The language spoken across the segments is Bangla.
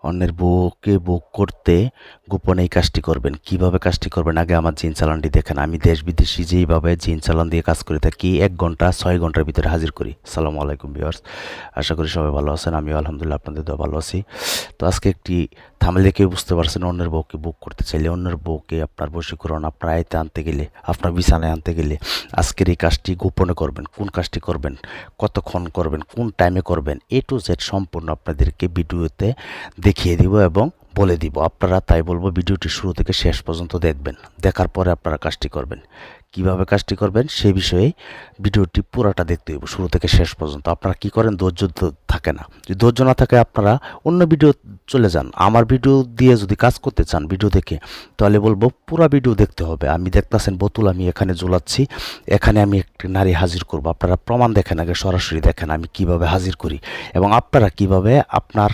অন্যের বউকে বুক করতে গোপনে এই কাজটি করবেন। কিভাবে কাজটি করবেন আগে আমার জিন চালানটি দেখেন। আমি দেশ বিদেশি যেইভাবে জিন চালান দিয়ে কাজ করে থাকি 1 ঘন্টা 6 ঘন্টার ভিতরে হাজির করি। আসসালামু আলাইকুম ভিউয়ার্স, আশা করি সবাই ভালো আছেন। আমিও আলহামদুলিল্লাহ আপনাদের দোয়া ভালো আছি। তো আজকে একটি থাম্বনেল দেখে বুঝতে পারছেন অন্যের বউকে বুক করতে চাইলে, অন্যের বউকে আপনার বশীকরণ আপনার আয়ত্তে আনতে গেলে, আপনার বিছানায় আনতে গেলে আজকের এই কাজটি গোপনে করবেন। কোন কাজটি করবেন, কতক্ষণ করবেন, কোন টাইমে করবেন, A to Z সম্পূর্ণ আপনাদেরকে ভিডিওতে দেখিয়ে দিব এবং বলে দিব। আপনারা তাই বলবো ভিডিওটি শুরু থেকে শেষ পর্যন্ত দেখবেন। দেখার পরে আপনারা কাজটি করবেন। কিভাবে কাজটি করবেন সেই বিষয়ে ভিডিওটি পুরাটা দেখতে হইব শুরু থেকে শেষ পর্যন্ত। আপনারা কি করেন, ধৈর্য থাকে না। যদি ধৈর্য না থাকে আপনারা অন্য ভিডিও চলে যান। আমার ভিডিও দিয়ে যদি কাজ করতে চান ভিডিও দেখে, তাহলে বলবো পুরা ভিডিও দেখতে হবে। আমি দেখতেছেন বোতল আমি এখানে ঝোলাচ্ছি, এখানে আমি একটি নারী হাজির করব। আপনারা প্রমাণ দেখেন আগে, সরাসরি দেখেন আমি কিভাবে হাজির করি এবং আপনারা কিভাবে আপনার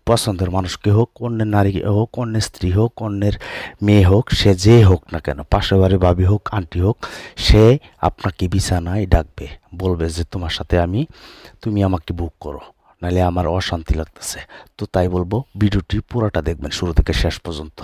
পছন্দের মানুষকে হোক, অন্যের নারী হোক, অন্যের স্ত্রী হোক, অন্যের মেয়ে হোক, সে যে হোক না কেন, পাশের বাড়ির ভাবি হোক, আন্টি হোক, সে আপনাকে বিছানায় ডাকবে, বলবে যে তোমার সাথে তুমি আমাকে বুক করো, নাহলে আমার অশান্তি লাগতেছে। তো তাই বলবো ভিডিওটি পুরোটা দেখবেন শুরু থেকে শেষ পর্যন্ত।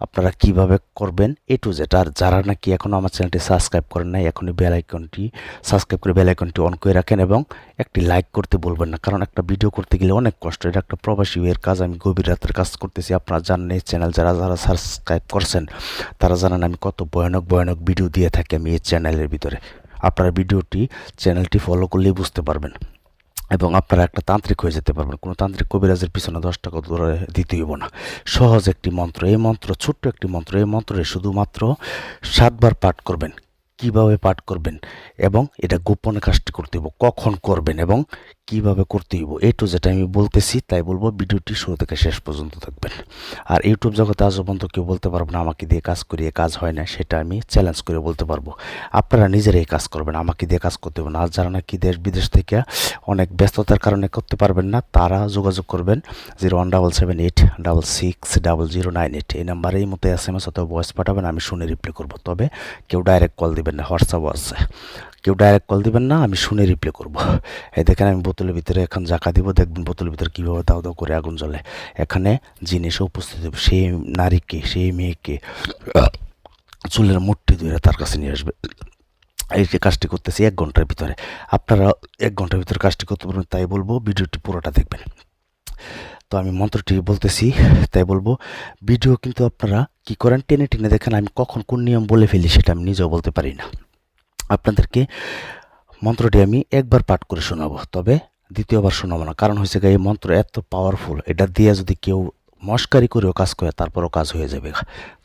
আপনারা কিভাবে করবেন A to Z। আর যারা নাকি এখনও আমার চ্যানেলটি সাবস্ক্রাইব করেন নাই, এখনই বেল আইকনটি সাবস্ক্রাইব করে বেল আইকনটি অন করে রাখেন এবং একটি লাইক করতে বলবেন না, কারণ একটা ভিডিও করতে গেলে অনেক কষ্ট। এটা একটা প্রবাসী এর কাজ, আমি গভীর রাতের কাজ করতেছি। আপনারা জানেন এই চ্যানেল যারা যারা সাবস্ক্রাইব করছেন তারা জানেন আমি কত ভয়ানক ভয়ানক ভিডিও দিয়ে থাকি আমি এই চ্যানেলের ভিতরে। আপনারা চ্যানেলটি ফলো করলেই বুঝতে পারবেন এবং আপনারা একটা তান্ত্রিক হয়ে যেতে পারবেন। কোনো তান্ত্রিক কবিরাজের পিছনে 10 টাকা ধরে দিতে হইব না। সহজ একটি মন্ত্র, এই মন্ত্র ছোট্ট একটি মন্ত্র, এই মন্ত্রে শুধুমাত্র 7 বার পাঠ করবেন। কিভাবে পাঠ করবেন এবং এটা গোপনে কাজটি করতে হইব, কখন করবেন এবং কিভাবে করতে হইব A to Z আমি বলতেছি। তাই বলবো ভিডিওটি শুরু থেকে শেষ পর্যন্ত দেখবেন। আর ইউটিউব জগতে আজ পর্যন্ত কেউ বলতে পারবো না আমাকে দিয়ে কাজ করিয়ে কাজ হয় না, সেটা আমি চ্যালেঞ্জ করে বলতে পারবো। আপনারা নিজেরাই কাজ করবেন, আমাকে দিয়ে কাজ করতে হবে না। আর যারা নাকি দেশ বিদেশ থেকে অনেক ব্যস্ততার কারণে করতে পারবেন না, তারা যোগাযোগ করবেন 01778660098 এই নাম্বারে। এই মতো SMS অথবা ভয়েস পাঠাবেন, আমি শুনে রিপ্লাই করব। তবে কেউ ডাইরেক্ট কল দিবেন না, হোয়াটসঅ্যাপও আছে, কেউ ডাইরেক্ট কল দিবেন না, আমি শুনে রিপ্লাই করব। এই দেখেন আমি বোতলের ভিতরে এখন জাকা দিব, দেখবেন বোতলের ভিতরে কীভাবে দাও দাও করে আগুন জ্বলে। এখানে জিনিসও উপস্থিত হবে, সেই নারীকে সেই মেয়েকে চুলের মুঠি ধরে তার কাছে নিয়ে আসবে। এই যে কাজটি করতেছি 1 ঘন্টার ভিতরে, আপনারা 1 ঘন্টার ভিতরে কাজটি করতে পারবেন। তাই বলবো ভিডিওটি পুরোটা দেখবেন। তো আমি মন্ত্রটি বলতেছি, তাই বলবো ভিডিও কিন্তু আপনারা কি করেন, টেনে টেনে দেখেন। আমি কখন কোন নিয়ম বলে ফেলি সেটা আমি নিজেও বলতে পারি না। আপনাদেরকে মন্ত্রটি আমি একবার পাঠ করে শোনাবো, তবে দ্বিতীয়বার শোনাবো না। কারণ হয়েছে এই মন্ত্র এত পাওয়ারফুল, এটা দিয়ে যদি কেউ মস্কারি করেও কাজ করে তারপরও কাজ হয়ে যাবে।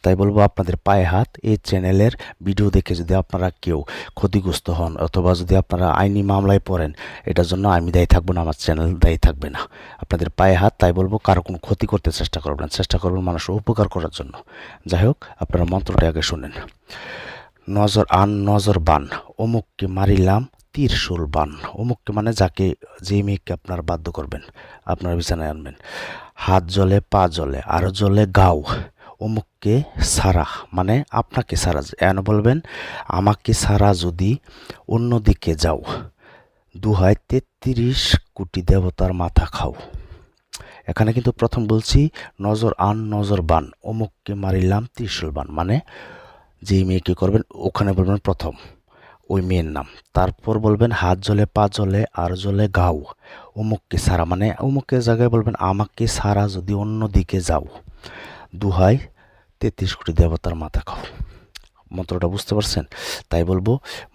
তাই বলবো আপনাদের পায়ে হাত। এই চ্যানেলের ভিডিও দেখে যদি আপনারা কেউ ক্ষতিগ্রস্ত হন অথবা যদি আপনারা আইনি মামলায় পড়েন, এটার জন্য আমি দায়ী থাকবো না, আমার চ্যানেল দায়ী থাকবে না। আপনাদের পায়ে হাত। তাই বলবো কারো কোনো ক্ষতি করতে চেষ্টা করবেন, চেষ্টা করবেন মানুষের উপকার করার জন্য। যাই হোক, আপনারা মন্ত্রটি আগে শুনেন। নজর আন নজর বান, অমুককে মারিলাম ত্রিশূল বান। অমুককে মানে যাকে, যে মেয়েকে আপনার বাধ্য করবেন, আপনার বিছানায় আনবেন। হাত জলে পা জলে আরো জলে গাও, অমুককে সারা মানে আপনাকে সারা। এন বলবেন আমাকে সারা যদি অন্যদিকে যাও, দুহায় 33 কোটি দেবতার মাথা খাও। এখানে কিন্তু প্রথম বলছি নজর আন নজর বান, অমুককে মারিলাম ত্রিশূল বান মানে যেই মেয়েকে করবেন ওখানে বলবেন প্রথম ওই মেয়ের নাম। তারপর বলবেন হাত জলে পা জলে আর জলে গাও, অমুককে সারা মানে অমুকের জায়গায় বলবেন আমাকে সারা যদি অন্য দিকে যাও, দুহাই 33 কোটি দেবতার মাথা খাও। মন্ত্রটা বুঝতে পারছেন? তাই বলবো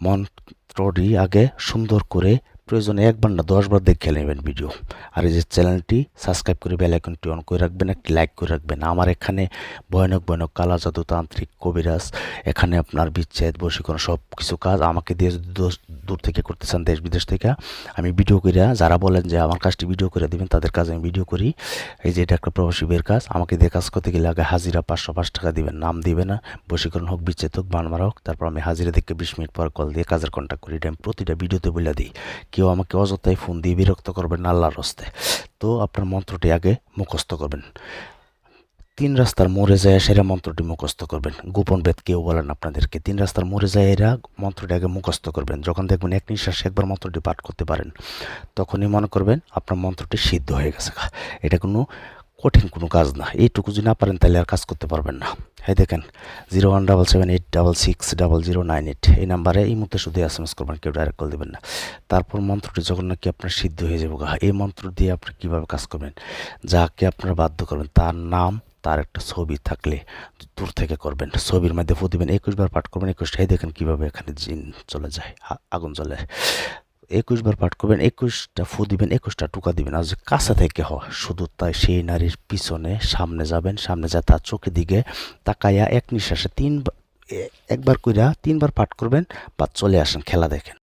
মন্ত্রটি আগে সুন্দর করে প্রয়োজনে 1 বার না 10 বার দেখে নেবেন ভিডিও। আর এই যে চ্যানেলটি সাবস্ক্রাইব করে বেল আইকনটি অন করে রাখবেন, একটি লাইক করে রাখবেন। আমার এখানে ভয়ানক ভয়ানক কালা জাদু, তান্ত্রিক, কবিরাজ, এখানে আপনার বিচ্ছেদ, বশীকরণ সব কিছু কাজ আমাকে দিয়ে যদি দূর থেকে করতে চান, দেশ বিদেশ থেকে, আমি ভিডিও করে, যারা বলেন যে আমার কাজটি ভিডিও করে দিবেন তাদের কাজ আমি ভিডিও করি। এই যে এটা একটা প্রবাসী বের কাজ, আমাকে দিয়ে কাজ করতে গেলে আগে হাজিরা 505 টাকা দিবেন, নাম দিবে না, বশীকরণ হোক, বিচ্ছেদ হোক, বানমারা হোক। তারপর আমি হাজিরা দেখে 20 মিনিট পর কল দিয়ে কাজের কন্ট্যাক্ট করি। এটা আমি প্রতিটা ভিডিওতে বলে দিই। কেউ আমাকে অযথাই ফোন দিয়ে বিরক্ত করবেন না, আল্লাহর হস্তে। তো আপনার মন্ত্রটি আগে মুখস্থ করবেন। 3 রাস্তার মোড়ে যায় সেরা মন্ত্রটি মুখস্থ করবেন। গোপন বেদ কেউ বলেন আপনাদেরকে। 3 রাস্তার মোড়ে যায় এরা মন্ত্রটি আগে মুখস্থ করবেন। যখন দেখবেন এক নিঃশ্বাসে একবার মন্ত্রটি পাঠ করতে পারেন, তখনই মনে করবেন আপনার মন্ত্রটি সিদ্ধ হয়ে গেছে। এটা কোনো কঠিন কোনো কাজ না। এইটুকু যদি না পারেন তাহলে আর কাজ করতে পারবেন না। এই দেখেন 0177866009 এই নাম্বারে এই মুহূর্তে শুধু SMS করবেন, কেউ ডাইরেক্ট কল দিবেন না। তারপর মন্ত্রটি যখন নাকি আপনার সিদ্ধ হয়ে যাবে, এই মন্ত্র দিয়ে আপনি কীভাবে কাজ করবেন, যাকে আপনারা বাধ্য করবেন তার নাম, তার একটা ছবি থাকলে দূর থেকে করবেন, ছবির মধ্যে ফু দিবেন, 21 বার পাঠ করবেন। 21টাই দেখেন কীভাবে এখানে জিন চলে যায়, আগুন জ্বলে। 21 বার পাঠ করবেন, 21টা ফু দিবেন, 21টা টুকা দিবেন। আর যে কাছে থেকে হয় শুধু তাই সেই নারীর পিছনে সামনে যাবেন, সামনে যা তার চোখের দিকে তাকাইয়া এক নিঃশ্বাসে একবার কইরা 3 বার পাঠ করবেন, বা চলে আসেন, খেলা দেখেন।